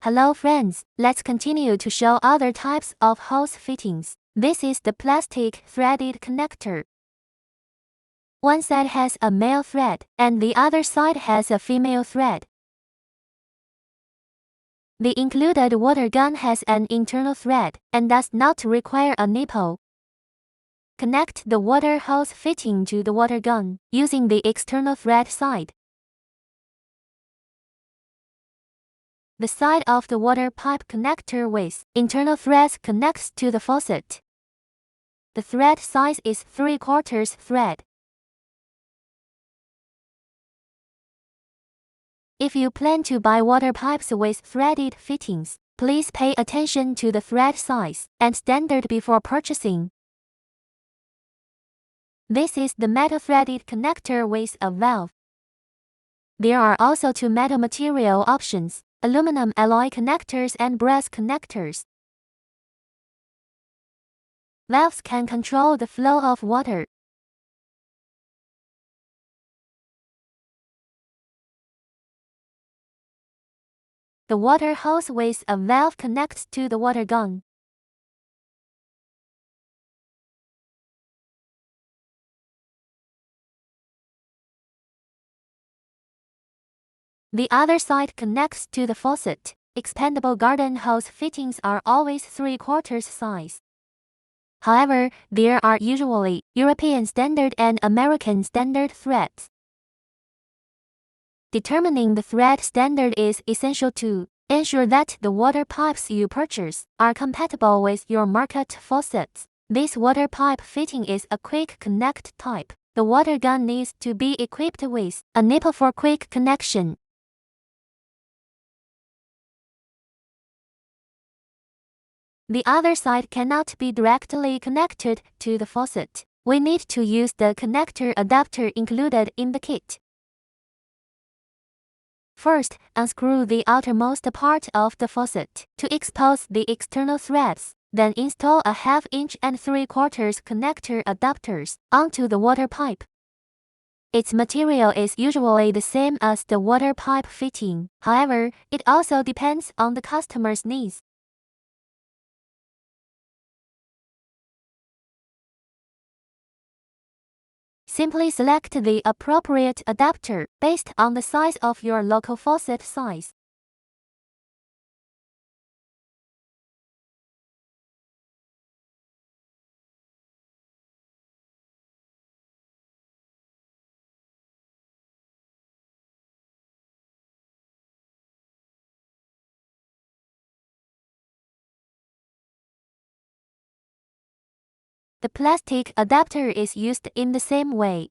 Hello friends, let's continue to show other types of hose fittings. This is the plastic threaded connector. One side has a male thread, and the other side has a female thread. The included water gun has an internal thread, and does not require a nipple. Connect the water hose fitting to the water gun, using the external thread side. The side of the water pipe connector with internal threads connects to the faucet. The thread size is 3/4 thread. If you plan to buy water pipes with threaded fittings, please pay attention to the thread size and standard before purchasing. This is the metal threaded connector with a valve. There are also two metal material options: aluminum alloy connectors and brass connectors. Valves can control the flow of water. The water hose with a valve connects to the water gun. The other side connects to the faucet. Expandable garden hose fittings are always 3/4 size. However, there are usually European standard and American standard threads. Determining the thread standard is essential to ensure that the water pipes you purchase are compatible with your market faucets. This water pipe fitting is a quick connect type. The water gun needs to be equipped with a nipple for quick connection. The other side cannot be directly connected to the faucet. We need to use the connector adapter included in the kit. First, unscrew the outermost part of the faucet to expose the external threads. Then install a 1/2 inch and 3/4 connector adapters onto the water pipe. Its material is usually the same as the water pipe fitting. However, it also depends on the customer's needs. Simply select the appropriate adapter based on the size of your local faucet size. The plastic adapter is used in the same way.